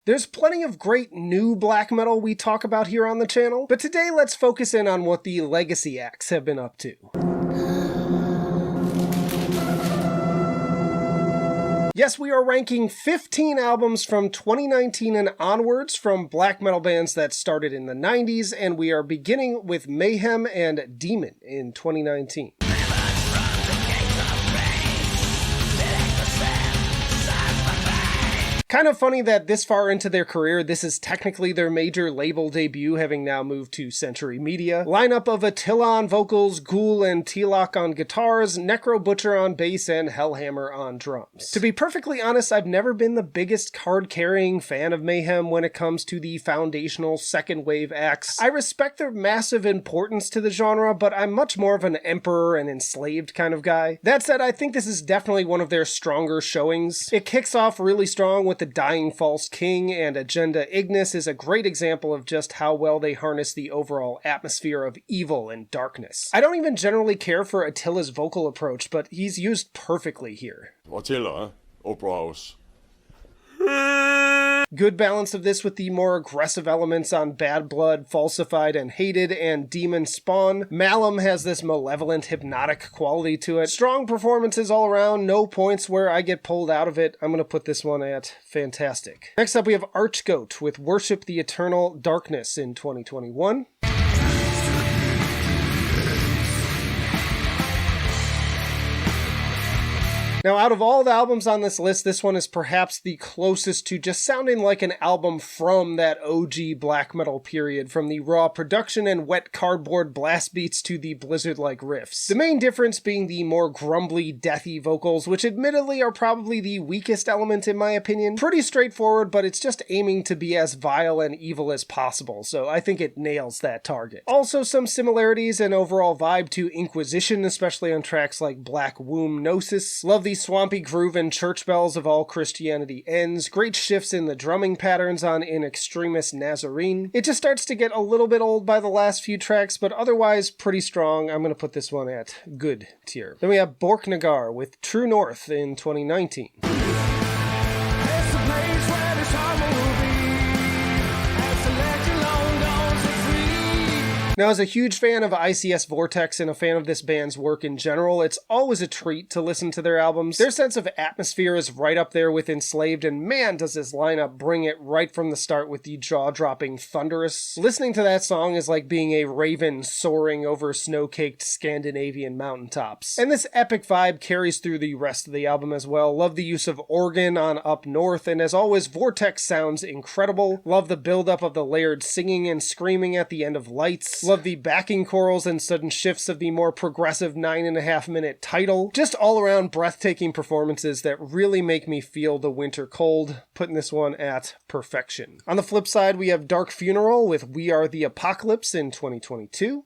There's plenty of great new black metal we talk about here on the channel, but today let's focus in on what the legacy acts have been up to. Yes, we are ranking 15 albums from 2019 and onwards from black metal bands that started in the 90s, and we are beginning with Mayhem and Daemon in 2019. Kind of funny that this far into their career, this is technically their major label debut, having now moved to Century Media. Lineup of Attila on vocals, Ghoul and Tilak on guitars, Necro Butcher on bass, and Hellhammer on drums. To be perfectly honest, I've never been the biggest card-carrying fan of Mayhem when it comes to the foundational second wave acts. I respect their massive importance to the genre, but I'm much more of an Emperor and Enslaved kind of guy. That said, I think this is definitely one of their stronger showings. It kicks off really strong with the Dying False King, and Agenda Ignis is a great example of just how well they harness the overall atmosphere of evil and darkness. I don't even generally care for Attila's vocal approach, but he's used perfectly here. Attila, Opvs. Good balance of this with the more aggressive elements on Bad Blood, Falsified and Hated, and Demon Spawn. Malum has this malevolent, hypnotic quality to it. Strong performances all around, no points where I get pulled out of it. I'm gonna put this one at fantastic. Next up we have Archgoat with Worship the Eternal Darkness in 2021. Now, out of all the albums on this list, this one is perhaps the closest to just sounding like an album from that OG black metal period, from the raw production and wet cardboard blast beats to the Blizzard-like riffs. The main difference being the more grumbly, deathy vocals, which admittedly are probably the weakest element in my opinion. Pretty straightforward, but it's just aiming to be as vile and evil as possible, so I think it nails that target. Also some similarities and overall vibe to Inquisition, especially on tracks like Black Womb Gnosis. Love the swampy groove and church bells of All Christianity Ends. Great shifts in the drumming patterns on In Extremis Nazarene. It just starts to get a little bit old by the last few tracks, but otherwise pretty strong. I'm going to put this one at good tier. Then we have Borknagar with True North in 2019. Now, as a huge fan of ICS Vortex and a fan of this band's work in general, it's always a treat to listen to their albums. Their sense of atmosphere is right up there with Enslaved, and man, does this lineup bring it right from the start with the jaw-dropping Thunderous. Listening to that song is like being a raven soaring over snow-caked Scandinavian mountaintops. And this epic vibe carries through the rest of the album as well. Love the use of organ on Up North, and as always, Vortex sounds incredible. Love the buildup of the layered singing and screaming at the end of Lights. Love the backing chorals and sudden shifts of the more progressive 9.5 minute title. Just all around breathtaking performances that really make me feel the winter cold. Putting this one at perfection. On the flip side, we have Dark Funeral with We Are the Apocalypse in 2022.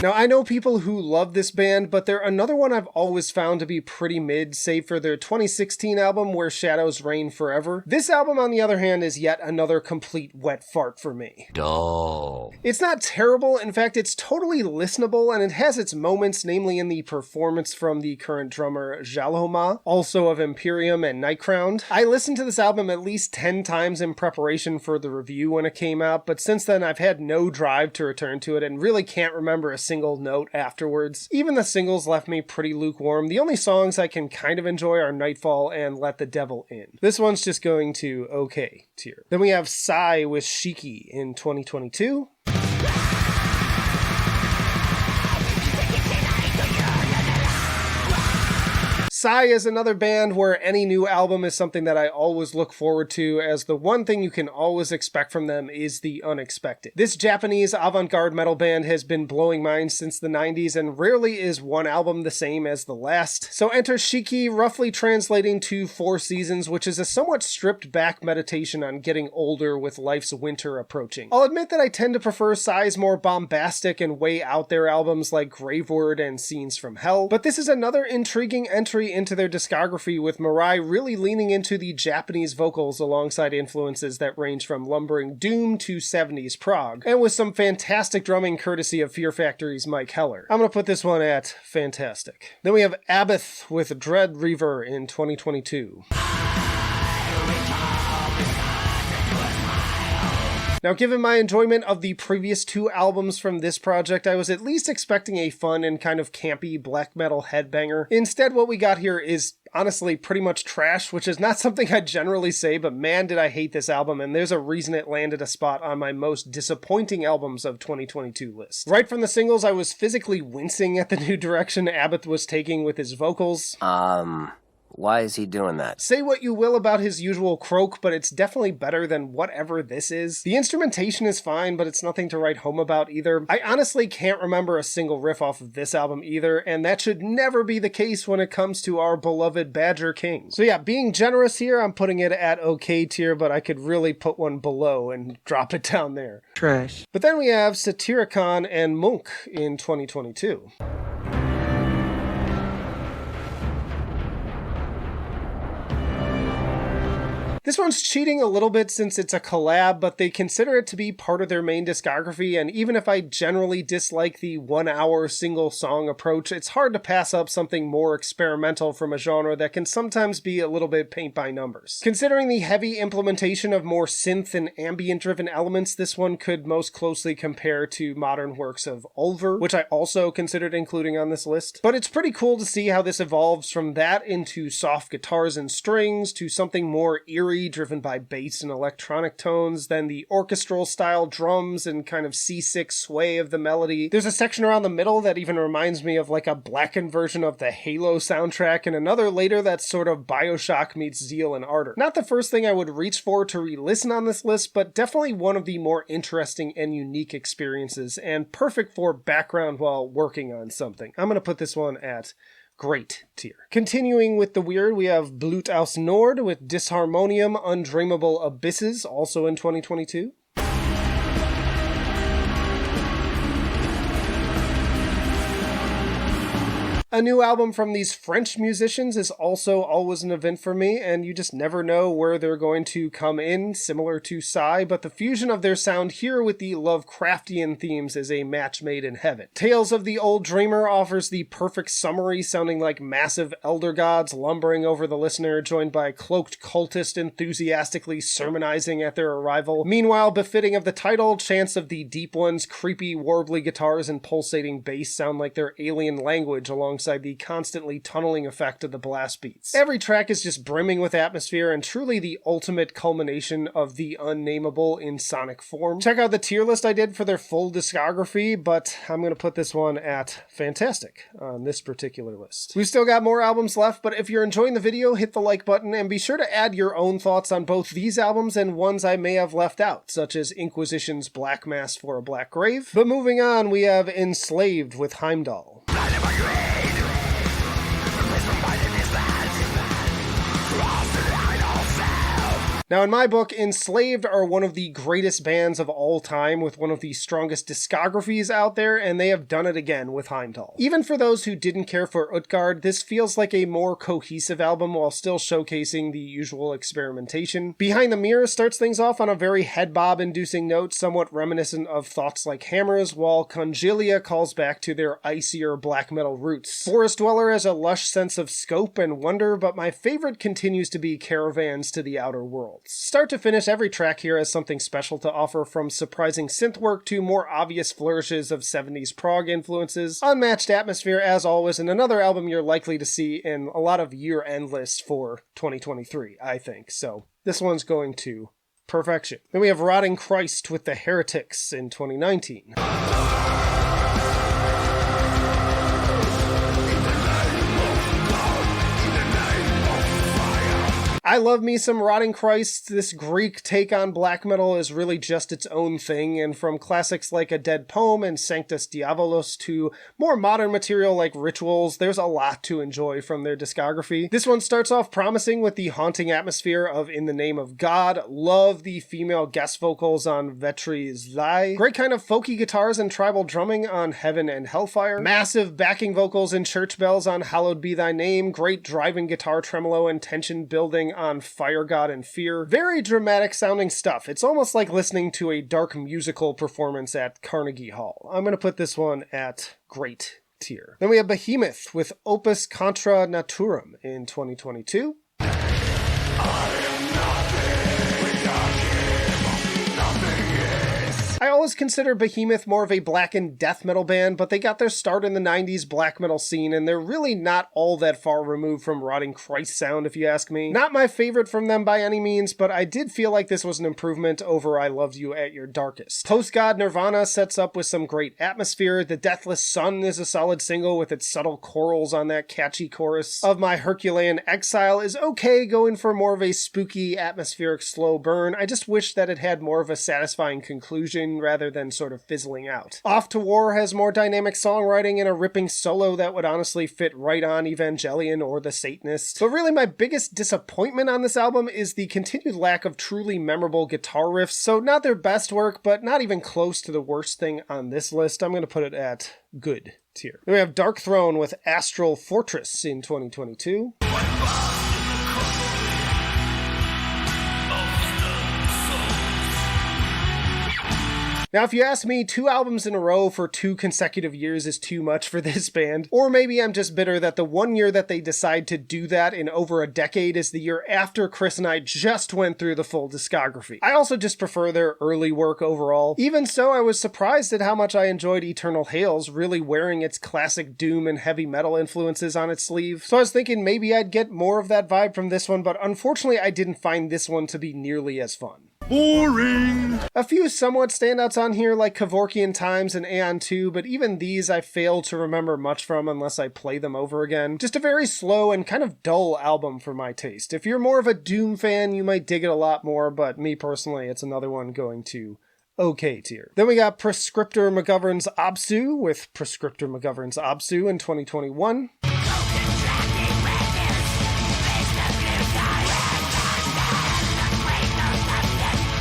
Now, I know people who love this band, but they're another one I've always found to be pretty mid, save for their 2016 album, Where Shadows Reign Forever. This album, on the other hand, is yet another complete wet fart for me. Dull. It's not terrible, in fact, it's totally listenable, and it has its moments, namely in the performance from the current drummer Jalhoma, also of Imperium and Nightcrowned. I listened to this album at least 10 times in preparation for the review when it came out, but since then I've had no drive to return to it and really can't remember a single note afterwards. Even the singles left me pretty lukewarm. The only songs I can kind of enjoy are Nightfall and Let the Devil In. This one's just going to okay tier. Then we have Sigh with Shiki in 2022. Sigh is another band where any new album is something that I always look forward to, as the one thing you can always expect from them is the unexpected. This Japanese avant-garde metal band has been blowing minds since the 90s, and rarely is one album the same as the last. So enter Shiki, roughly translating to 4 Seasons, which is a somewhat stripped back meditation on getting older with life's winter approaching. I'll admit that I tend to prefer Sigh's more bombastic and way out there albums like Graveword and Scenes from Hell, but this is another intriguing entry into their discography, with Mirai really leaning into the Japanese vocals alongside influences that range from lumbering doom to 70s prog, and with some fantastic drumming courtesy of Fear Factory's Mike Heller. I'm gonna put this one at fantastic. Then we have Abbath with Dread Reaver in 2022. Now, given my enjoyment of the previous two albums from this project, I was at least expecting a fun and kind of campy black metal headbanger. Instead, what we got here is honestly pretty much trash, which is not something I generally say, but man did I hate this album, and there's a reason it landed a spot on my most disappointing albums of 2022 list. Right from the singles, I was physically wincing at the new direction Abbath was taking with his vocals. Why is he doing that? Say what you will about his usual croak, but it's definitely better than whatever this is. The instrumentation is fine, but it's nothing to write home about either. I honestly can't remember a single riff off of this album either, and that should never be the case when it comes to our beloved Badger King. So yeah, being generous here, I'm putting it at okay tier, but I could really put one below and drop it down there. Trash. But then we have Satyricon and Munch in 2022. This one's cheating a little bit since it's a collab, but they consider it to be part of their main discography, and even if I generally dislike the 1 hour single song approach, it's hard to pass up something more experimental from a genre that can sometimes be a little bit paint by numbers. Considering the heavy implementation of more synth and ambient driven elements, this one could most closely compare to modern works of Ulver, which I also considered including on this list. But it's pretty cool to see how this evolves from that into soft guitars and strings to something more eerie, driven by bass and electronic tones, then the orchestral style drums and kind of C6 sway of the melody. There's a section around the middle that even reminds me of like a blackened version of the Halo soundtrack, and another later that's sort of Bioshock meets Zeal and Ardor. Not the first thing I would reach for to re-listen on this list, but definitely one of the more interesting and unique experiences, and perfect for background while working on something. I'm gonna put this one at great tier. Continuing with the weird, we have Blut aus Nord with Disharmonium, Undreamable Abysses, also in 2022. A new album from these French musicians is also always an event for me, and you just never know where they're going to come in, similar to Sigh, but the fusion of their sound here with the Lovecraftian themes is a match made in heaven. Tales of the Old Dreamer offers the perfect summary, sounding like massive elder gods lumbering over the listener, joined by cloaked cultists enthusiastically sermonizing at their arrival. Meanwhile, befitting of the title, chants of the Deep One's creepy, warbly guitars and pulsating bass sound like their alien language alongside the constantly tunneling effect of the blast beats. Every track is just brimming with atmosphere and truly the ultimate culmination of the Unnameable in sonic form. Check out the tier list I did for their full discography, but I'm going to put this one at fantastic on this particular list. We've still got more albums left, but if you're enjoying the video, hit the like button and be sure to add your own thoughts on both these albums and ones I may have left out, such as Inquisition's Black Mass for a Black Grave. But moving on, we have Enslaved with Heimdal. Now, in my book, Enslaved are one of the greatest bands of all time with one of the strongest discographies out there, and they have done it again with Heimdal. Even for those who didn't care for Utgard, this feels like a more cohesive album while still showcasing the usual experimentation. Behind the Mirror starts things off on a very head bob-inducing note, somewhat reminiscent of Thoughts Like Hammers, while Congelia calls back to their icier black metal roots. Forest Dweller has a lush sense of scope and wonder, but my favorite continues to be Caravans to the Outer Worlds. Start to finish, every track here has something special to offer, from surprising synth work to more obvious flourishes of 70s prog influences, unmatched atmosphere as always, and another album you're likely to see in a lot of year-end lists for 2023, I think. So this one's going to perfection. Then we have Rotting Christ with the Heretics in 2019. I love me some Rotting Christ. This Greek take on black metal is really just its own thing, and from classics like A Dead Poem and Sanctus Diabolos to more modern material like Rituals, there's a lot to enjoy from their discography. This one starts off promising with the haunting atmosphere of In the Name of God. Love the female guest vocals on Vetri Sigh. Great kind of folky guitars and tribal drumming on Heaven and Hellfire. Massive backing vocals and church bells on Hallowed Be Thy Name. Great driving guitar tremolo and tension building on Fire God and Fear. Very dramatic sounding stuff. It's almost like listening to a dark musical performance at Carnegie Hall. I'm going to put this one at great tier. Then we have Behemoth with Opus Contra Natvram in 2022. I always consider Behemoth more of a blackened death metal band, but they got their start in the 90s black metal scene, and they're really not all that far removed from Rotting Christ sound, if you ask me. Not my favorite from them by any means, but I did feel like this was an improvement over I Loved You at Your Darkest. Post-God Nirvana sets up with some great atmosphere. The Deathless Sun is a solid single with its subtle chorals on that catchy chorus. Of My Herculean Exile is okay, going for more of a spooky, atmospheric slow burn. I just wish that it had more of a satisfying conclusion rather than sort of fizzling out. Off to War has more dynamic songwriting and a ripping solo that would honestly fit right on Evangelion or The Satanists. But really my biggest disappointment on this album is the continued lack of truly memorable guitar riffs. So not their best work, but not even close to the worst thing on this list. I'm going to put it at good tier. Then we have Darkthrone with Astral Fortress in 2022. Now, if you ask me, 2 albums in a row for 2 consecutive years is too much for this band. Or maybe I'm just bitter that the one year that they decide to do that in over a decade is the year after Chris and I just went through the full discography. I also just prefer their early work overall. Even so, I was surprised at how much I enjoyed Eternal Hails, really wearing its classic doom and heavy metal influences on its sleeve. So I was thinking maybe I'd get more of that vibe from this one, but unfortunately I didn't find this one to be nearly as fun. Boring! A few somewhat standouts on here like Kevorkian Times and Aeon 2, but even these I fail to remember much from unless I play them over again. Just a very slow and kind of dull album for my taste. If you're more of a Doom fan, you might dig it a lot more, but me personally, it's another one going to okay tier. Then we got Proscriptor McGovern's Apsû with Proscriptor McGovern's Apsû in 2021.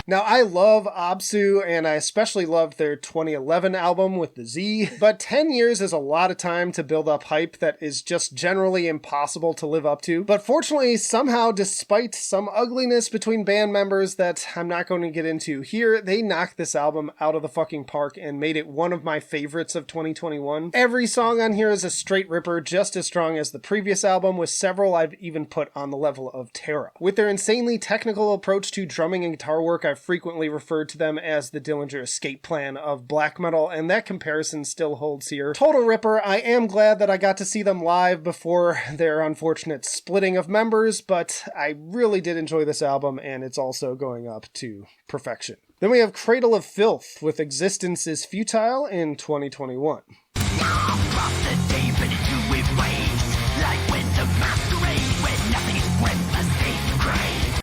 Now, I love Apsû, and I especially loved their 2011 album with the Z, but 10 years is a lot of time to build up hype that is just generally impossible to live up to. But fortunately, somehow, despite some ugliness between band members that I'm not going to get into here, they knocked this album out of the fucking park and made it one of my favorites of 2021. Every song on here is a straight ripper, just as strong as the previous album, with several I've even put on the level of Terra. With their insanely technical approach to drumming and guitar work, I've frequently referred to them as the Dillinger Escape Plan of black metal, and that comparison still holds here. Total ripper. I am glad that I got to see them live before their unfortunate splitting of members, but I really did enjoy this album, and it's also going up to perfection. Then we have Cradle of Filth with Existence is Futile in 2021.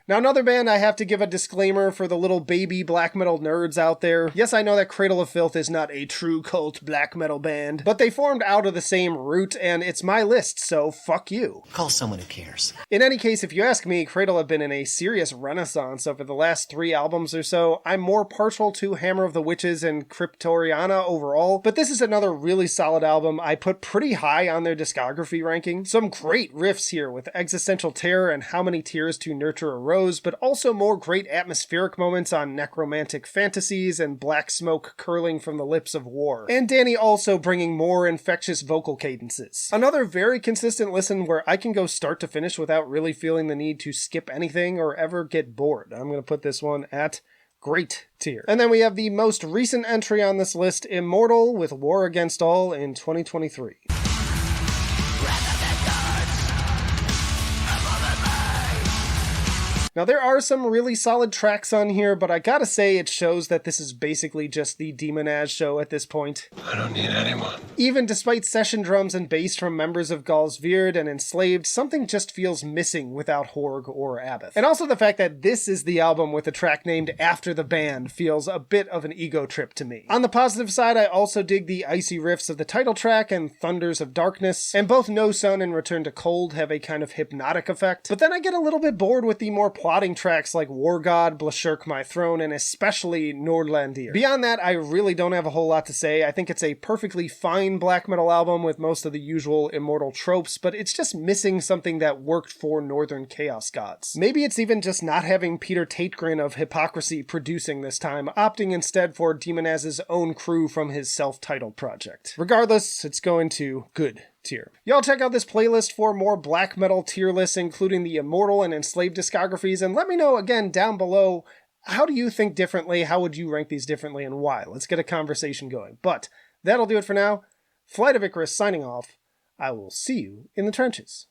Now, another band I have to give a disclaimer for the little baby black metal nerds out there. Yes, I know that Cradle of Filth is not a true cult black metal band, but they formed out of the same root, and it's my list, so fuck you. Call someone who cares. In any case, if you ask me, Cradle have been in a serious renaissance over the last 3 albums or so. I'm more partial to Hammer of the Witches and Cryptoriana overall, but this is another really solid album I put pretty high on their discography ranking. Some great riffs here with Existential Terror and How Many Tears to Nurture a Rose, but also more great atmospheric moments on Necromantic Fantasies and Black Smoke Curling from the Lips of War. And Danny also bringing more infectious vocal cadences. Another very consistent listen where I can go start to finish without really feeling the need to skip anything or ever get bored. I'm going to put this one at great tier. And then we have the most recent entry on this list, Immortal with War Against All in 2023. Now there are some really solid tracks on here, but I gotta say it shows that this is basically just the Demonaz show at this point. I don't need anyone. Even despite session drums and bass from members of Galsvird and Enslaved, something just feels missing without Horg or Abbath. And also the fact that this is the album with a track named after the band feels a bit of an ego trip to me. On the positive side, I also dig the icy riffs of the title track and Thunders of Darkness, and both No Sun and Return to Cold have a kind of hypnotic effect. But then I get a little bit bored with the more plotting tracks like War God, Blashurk My Throne, and especially Nordlandir. Beyond that, I really don't have a whole lot to say. I think it's a perfectly fine black metal album with most of the usual Immortal tropes, but it's just missing something that worked for Northern Chaos Gods. Maybe it's even just not having Peter Tategren of Hypocrisy producing this time, opting instead for Demonaz's own crew from his self-titled project. Regardless, it's going to good tier. Y'all check out this playlist for more black metal tier lists, including the Immortal and Enslaved discographies, and let me know again down below, how do you think differently? How would you rank these differently and why? Let's get a conversation going. But that'll do it for now. Flight of Icarus signing off. I will see you in the trenches.